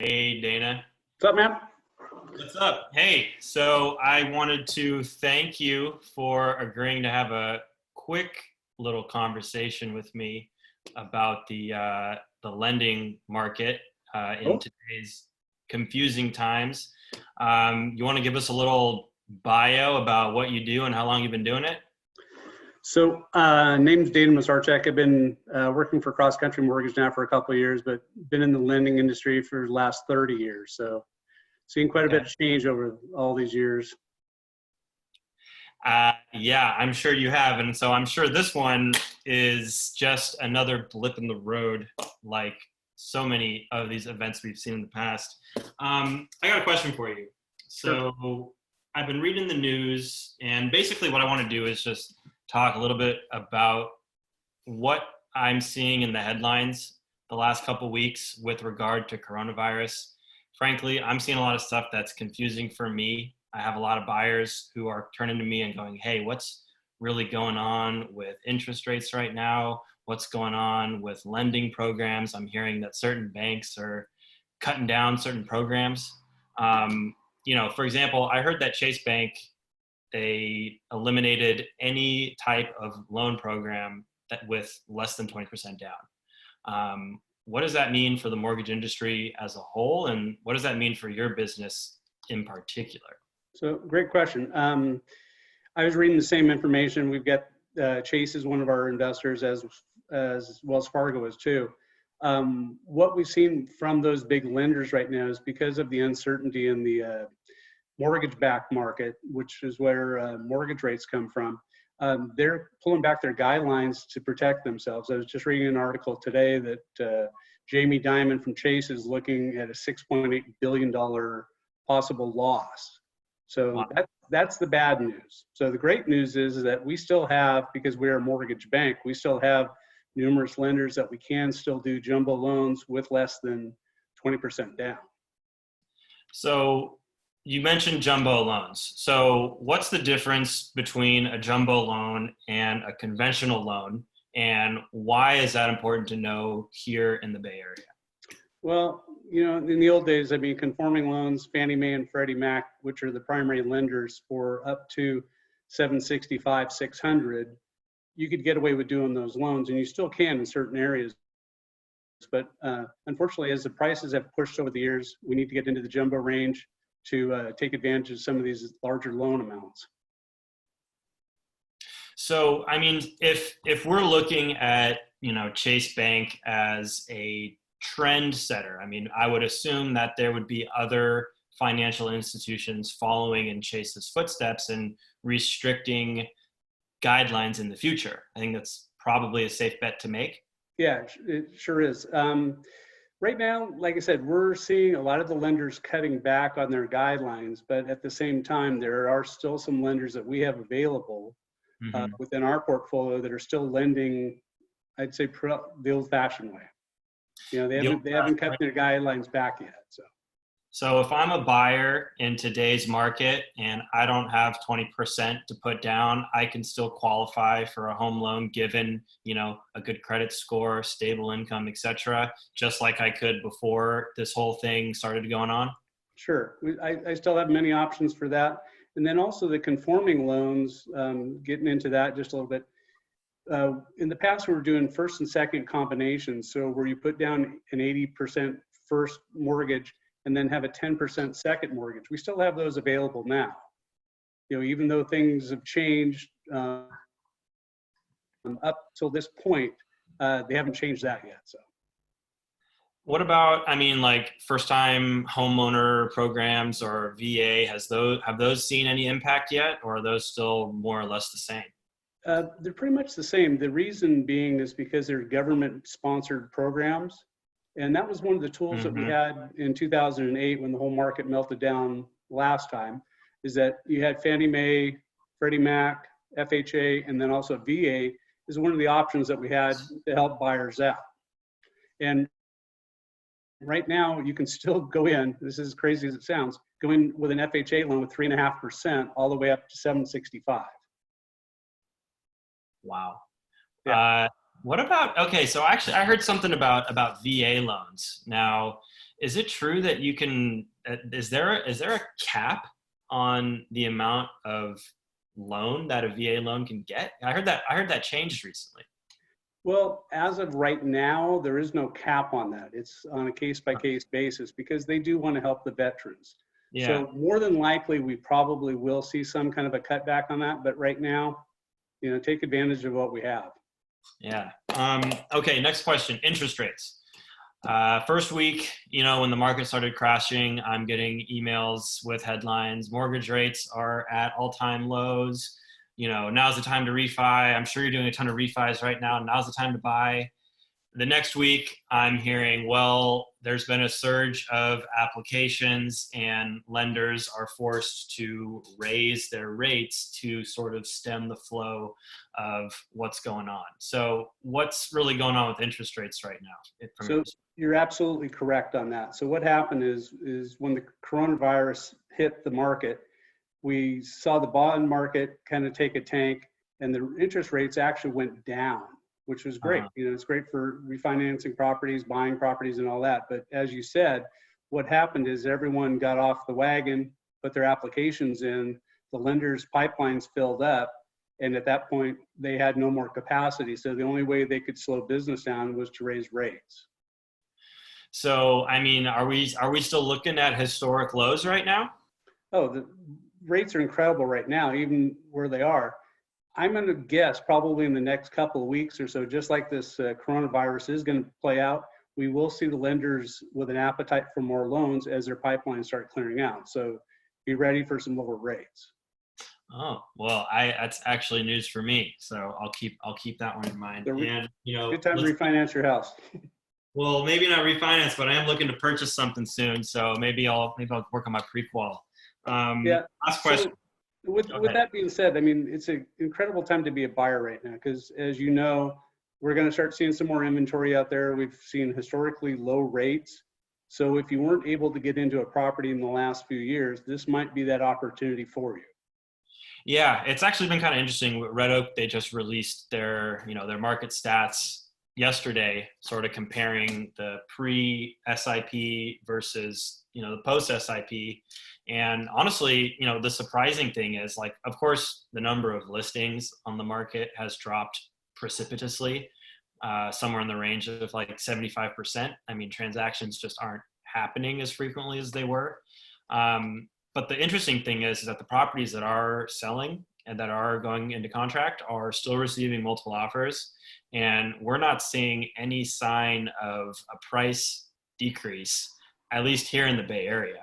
Hey, Dana. What's up, man? What's up? Hey, so I wanted to thank you for agreeing to have a quick little conversation with me about the lending market in Oh, today's confusing times. You want to give us a little bio about what you do and how long you've been doing it? name's Dana Mesarchik. I've been working for Cross Country Mortgage now for a couple of years, but been in the lending industry for the last 30 years. So, seen quite a Okay. bit of change over all these years. Yeah, I'm sure you have. And so I'm sure this one is just another blip in the road, like so many of these events we've seen in the past. I got a question for you. Sure. So I've been reading the news, and basically what I want to do is just talk a little bit about what I'm seeing in the headlines the last couple weeks with regard to coronavirus. Frankly, I'm seeing a lot of stuff that's confusing for me. I have a lot of buyers who are turning to me and going, hey, what's really going on with interest rates right now? What's going on with lending programs? I'm hearing that certain banks are cutting down certain programs. For example, I heard that Chase Bank, they eliminated any type of loan program that with less than 20% down. What does that mean for the mortgage industry as a whole? And what does that mean for your business in particular? So, great question. I was reading the same information. We've got Chase is one of our investors, as Wells Fargo is too. What we've seen from those big lenders right now is because of the uncertainty in the mortgage-backed market, which is where mortgage rates come from. They're pulling back their guidelines to protect themselves. I was just reading an article today that Jamie Dimon from Chase is looking at a $6.8 billion possible loss. So Wow. that's the bad news. So the great news is that we still have, because we're a mortgage bank, we still have numerous lenders that we can still do jumbo loans with less than 20% down. So you mentioned jumbo loans. So what's the difference between a jumbo loan and a conventional loan? And why is that important to know here in the Bay Area? Well, in the old days, conforming loans, Fannie Mae and Freddie Mac, which are the primary lenders for up to 765, 600, you could get away with doing those loans, and you still can in certain areas. But unfortunately, as the prices have pushed over the years, we need to get into the jumbo range to take advantage of some of these larger loan amounts. So, if we're looking at, Chase Bank as a trend setter, I would assume that there would be other financial institutions following in Chase's footsteps and restricting guidelines in the future. I think that's probably a safe bet to make. Yeah, it sure is. Right now, like I said, we're seeing a lot of the lenders cutting back on their guidelines, but at the same time, there are still some lenders that we have available within our portfolio that are still lending, I'd say, the old-fashioned way. They haven't cut their guidelines back yet. So if I'm a buyer in today's market and I don't have 20% to put down, I can still qualify for a home loan given, a good credit score, stable income, etc., just like I could before this whole thing started going on? Sure. I still have many options for that. And then also the conforming loans, getting into that just a little bit. In the past, we were doing first and second combinations. So where you put down an 80% first mortgage and then have a 10% second mortgage. We still have those available now. Even though things have changed up till this point, they haven't changed that yet. So. What about, like first-time homeowner programs or VA? Have those seen any impact yet, or are those still more or less the same? They're pretty much the same. The reason being is because they're government-sponsored programs. And that was one of the tools that we had in 2008 when the whole market melted down last time, is that you had Fannie Mae, Freddie Mac, FHA, and then also VA is one of the options that we had to help buyers out. And right now, you can still go in, this is as crazy as it sounds, go in with an FHA loan with 3.5% all the way up to 765. Wow. Yeah. What about, okay, so actually I heard something about VA loans. Now, Is it true that you can, is there a cap on the amount of loan that a VA loan can get? I heard that changed recently. Well, as of right now, there is no cap on that. It's on a case by case basis because they do want to help the veterans. Yeah. So more than likely, we probably will see some kind of a cutback on that. But right now, take advantage of what we have. Yeah. Okay. Next question. Interest rates. First week, when the market started crashing, I'm getting emails with headlines. Mortgage rates are at all-time lows. Now's the time to refi. I'm sure you're doing a ton of refis right now. Now's the time to buy. The next week, I'm hearing, well, there's been a surge of applications and lenders are forced to raise their rates to sort of stem the flow of what's going on. So what's really going on with interest rates right now? So you're absolutely correct on that. So what happened is when the coronavirus hit the market, we saw the bond market kind of take a tank, and the interest rates actually went down, which was great. It's great for refinancing properties, buying properties, and all that. But as you said, what happened is everyone got off the wagon, put their applications in, the lenders' pipelines filled up, and at that point, they had no more capacity. So the only way they could slow business down was to raise rates. So, I mean, are we still looking at historic lows right now? Oh, the rates are incredible right now, even where they are. I'm going to guess probably in the next couple of weeks or so, just like this coronavirus is going to play out, we will see the lenders with an appetite for more loans as their pipelines start clearing out. So be ready for some lower rates. Oh, well, that's actually news for me. So I'll keep that one in mind. And good time to refinance your house. Well, maybe not refinance, but I am looking to purchase something soon. So maybe I'll work on my pre-qual. Yeah. Last question. So with that being said, I mean, it's an incredible time to be a buyer right now because, as you know, we're going to start seeing some more inventory out there. We've seen historically low rates. So if you weren't able to get into a property in the last few years, this might be that opportunity for you. Yeah, it's actually been kind of interesting. With Red Oak, they just released their market stats yesterday, sort of comparing the pre-SIP versus the post-SIP. And honestly, the surprising thing is, like, of course, the number of listings on the market has dropped precipitously, somewhere in the range of like 75%. I mean, transactions just aren't happening as frequently as they were. But the interesting thing is that the properties that are selling and that are going into contract are still receiving multiple offers. And we're not seeing any sign of a price decrease, at least here in the Bay Area.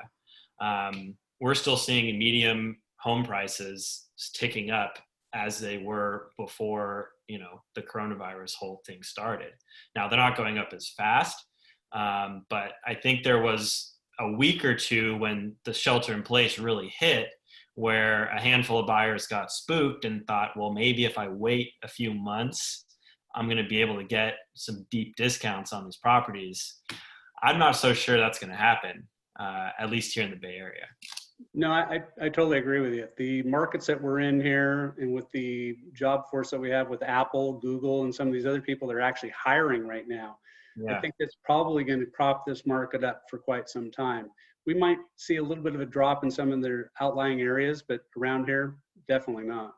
We're still seeing medium home prices ticking up as they were before, the coronavirus whole thing started. Now, they're not going up as fast, but I think there was a week or two when the shelter in place really hit, where a handful of buyers got spooked and thought, well, maybe if I wait a few months, I'm going to be able to get some deep discounts on these properties. I'm not so sure that's going to happen, at least here in the Bay Area. No, I totally agree with you. The markets that we're in here and with the job force that we have with Apple, Google, and some of these other people that are actually hiring right now, Yeah. I think it's probably going to prop this market up for quite some time. We might see a little bit of a drop in some of their outlying areas, but around here, definitely not.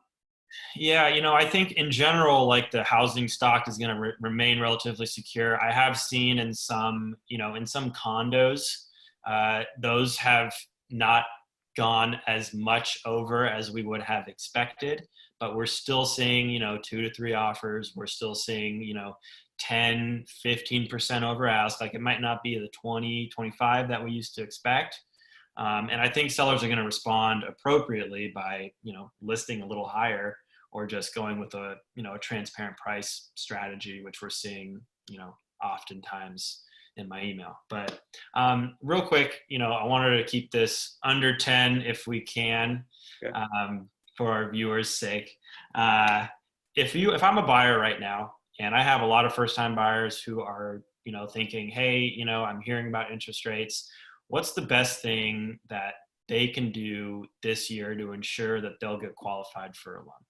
Yeah, I think in general, like, the housing stock is going to remain relatively secure. I have seen in some condos, those have not gone as much over as we would have expected, but we're still seeing, 2 to 3 offers. We're still seeing, 10, 15% over ask. Like, it might not be the 20, 25 that we used to expect. And I think sellers are going to respond appropriately by, listing a little higher, or just going with a transparent price strategy, which we're seeing, oftentimes in my email. But real quick, I wanted to keep this under 10 if we can, Okay. For our viewers' sake. If I'm a buyer right now, and I have a lot of first-time buyers who are, thinking, hey, I'm hearing about interest rates, what's the best thing that they can do this year to ensure that they'll get qualified for a loan?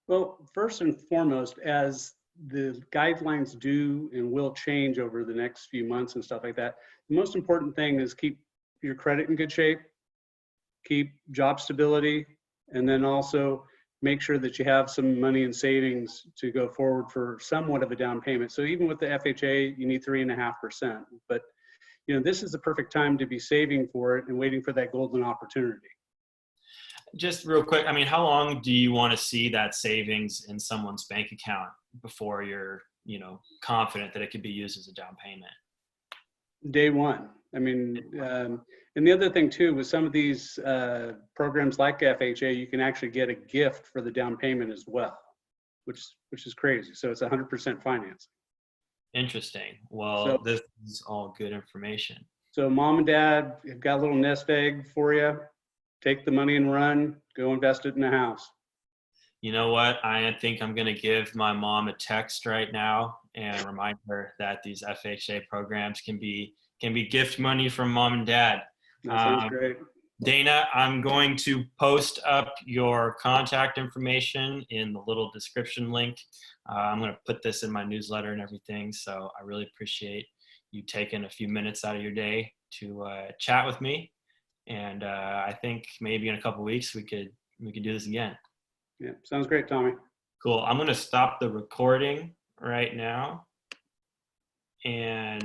Well, first and foremost, as the guidelines do and will change over the next few months and stuff like that, The most important thing is keep your credit in good shape, keep job stability, and then also make sure that you have some money in savings to go forward for somewhat of a down payment. So even with the FHA, you need 3.5%. But this is the perfect time to be saving for it and waiting for that golden opportunity. Just real quick, I mean, how long do you want to see that savings in someone's bank account before you're, confident that it could be used as a down payment? Day one. I mean, and the other thing too, with some of these programs like FHA, you can actually get a gift for the down payment as well, which is crazy. So it's 100% financing. Interesting. Well, So, this is all good information. so mom and dad have got a little nest egg for you. Take the money and run. Go invest it in a house. You know what? I think I'm going to give my mom a text right now and remind her that these FHA programs can be gift money from mom and dad. That sounds great. Dana, I'm going to post up your contact information in the little description link. I'm going to put this in my newsletter and everything. So I really appreciate you taking a few minutes out of your day to chat with me. And I think maybe in a couple of weeks we could do this again. Yeah, sounds great, Tommy. Cool. I'm going to stop the recording right now. And